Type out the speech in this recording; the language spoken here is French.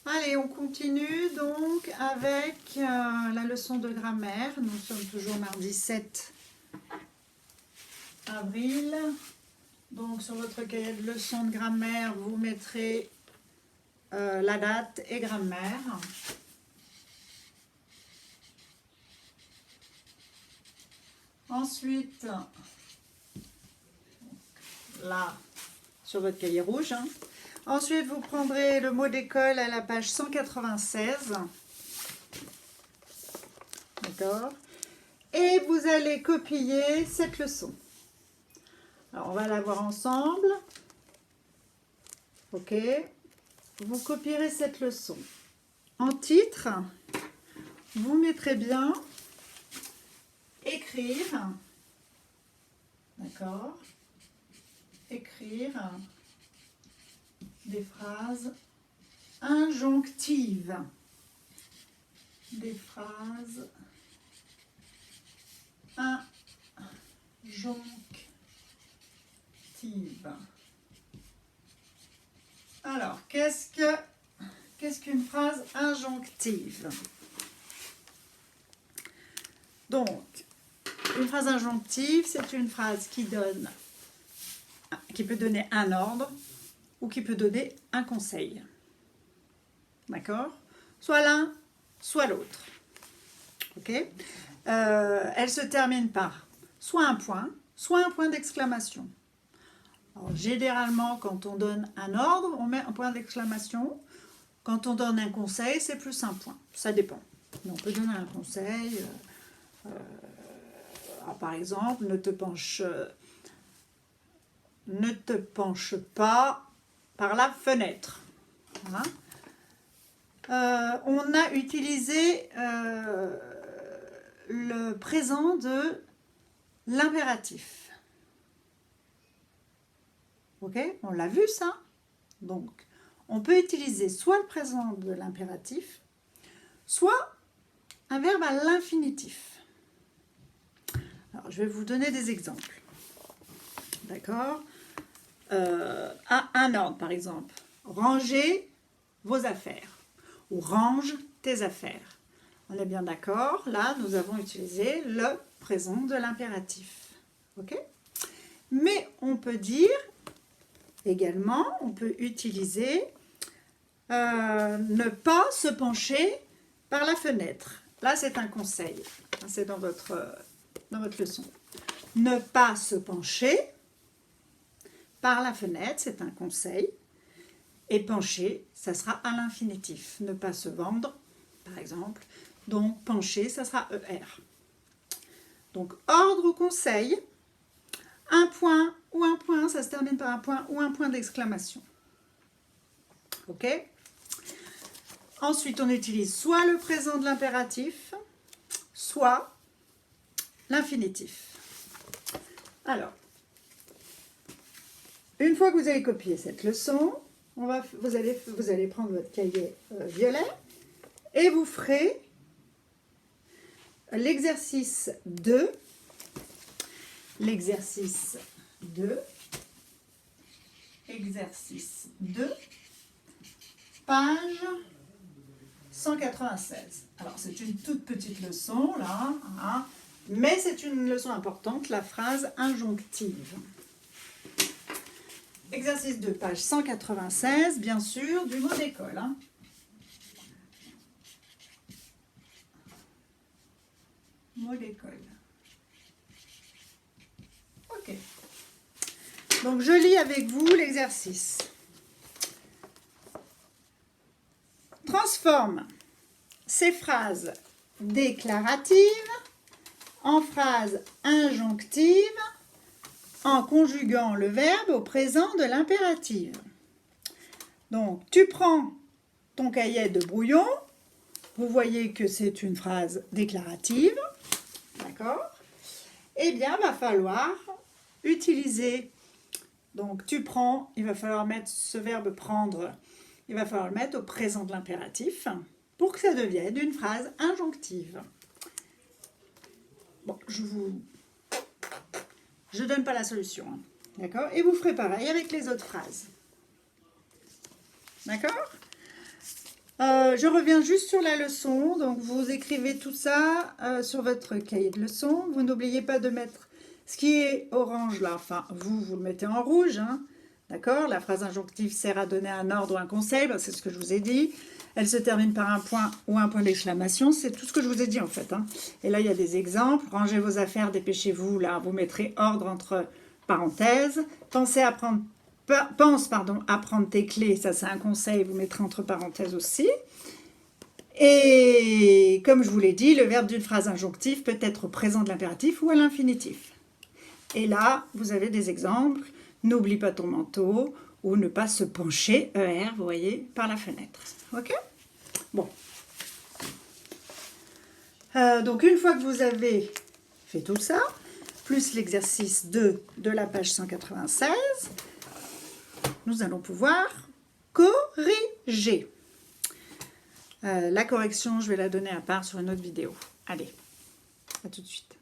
Allez, on continue donc avec la leçon de grammaire. Nous sommes toujours mardi 7 avril. Donc sur votre cahier de leçon de grammaire, vous mettrez la date et grammaire. Ensuite, là, sur votre cahier rouge. Ensuite, vous prendrez le mot d'école à la page 196. D'accord? Et vous allez copier cette leçon. Alors, on va la voir ensemble. Ok? Vous copierez cette leçon. En titre, vous mettrez bien écrire. D'accord? Écrire des phrases injonctives. Des phrases injonctives. Alors, qu'est-ce qu'une phrase injonctive? Donc, une phrase injonctive, c'est une phrase qui peut donner un ordre ou qui peut donner un conseil. D'accord? Soit l'un, soit l'autre. Ok? Elle se termine par soit un point d'exclamation. Alors, généralement, quand on donne un ordre, on met un point d'exclamation. Quand on donne un conseil, c'est plus un point. Ça dépend. Mais on peut donner un conseil. Par exemple, ne te penche pas par la fenêtre. Voilà. On a utilisé le présent de l'impératif. Ok? On l'a vu ça? Donc, on peut utiliser soit le présent de l'impératif, soit un verbe à l'infinitif. Alors, je vais vous donner des exemples. D'accord? Un ordre, par exemple. Rangez vos affaires. Ou range tes affaires. On est bien d'accord? Là, nous avons utilisé le présent de l'impératif. Ok? Mais on peut dire également, on peut utiliser ne pas se pencher par la fenêtre. Là, c'est un conseil. C'est dans votre leçon. Ne pas se pencher par la fenêtre, c'est un conseil. Et pencher, ça sera à l'infinitif. Ne pas se vendre, par exemple. Donc, pencher, ça sera ER. Donc, ordre ou conseil, un point ou un point, ça se termine par un point ou un point d'exclamation. Ok? Ensuite, on utilise soit le présent de l'impératif, soit l'infinitif. Alors, une fois que vous avez copié cette leçon, vous allez prendre votre cahier violet et vous ferez l'exercice 2. L'exercice 2. Exercice 2. Page 196. Alors, c'est une toute petite leçon, là, hein, mais c'est une leçon importante, la phrase injonctive. Exercice 2, page 196, bien sûr, du mot d'école. Hein. Mot d'école. Ok. Donc, je lis avec vous l'exercice. Transforme ces phrases déclaratives en phrases injonctives en conjuguant le verbe au présent de l'impératif. Donc, tu prends ton cahier de brouillon. Vous voyez que c'est une phrase déclarative. D'accord? Eh bien, il va falloir utiliser. Donc, tu prends, il va falloir mettre ce verbe prendre. Il va falloir le mettre au présent de l'impératif pour que ça devienne une phrase injonctive. Bon, je donne pas la solution. Hein. D'accord? Et vous ferez pareil avec les autres phrases. D'accord? Je reviens juste sur la leçon. Donc, vous écrivez tout ça sur votre cahier de leçon. Vous n'oubliez pas de mettre ce qui est orange là. Enfin, vous le mettez en rouge. Hein. D'accord? La phrase injonctive sert à donner un ordre ou un conseil. Ben, c'est ce que je vous ai dit. Elle se termine par un point ou un point d'exclamation. C'est tout ce que je vous ai dit en fait. Hein. Et là, il y a des exemples. Rangez vos affaires, dépêchez-vous. Là, vous mettrez ordre entre parenthèses. Pense à prendre tes clés. Ça, c'est un conseil. Vous mettrez entre parenthèses aussi. Et comme je vous l'ai dit, le verbe d'une phrase injonctive peut être au présent de l'impératif ou à l'infinitif. Et là, vous avez des exemples. N'oublie pas ton manteau ou ne pas se pencher, ER, vous voyez, par la fenêtre. Ok? Bon. Donc, une fois que vous avez fait tout ça, plus l'exercice 2 de la page 196, nous allons pouvoir corriger. La correction, je vais la donner à part sur une autre vidéo. Allez, à tout de suite.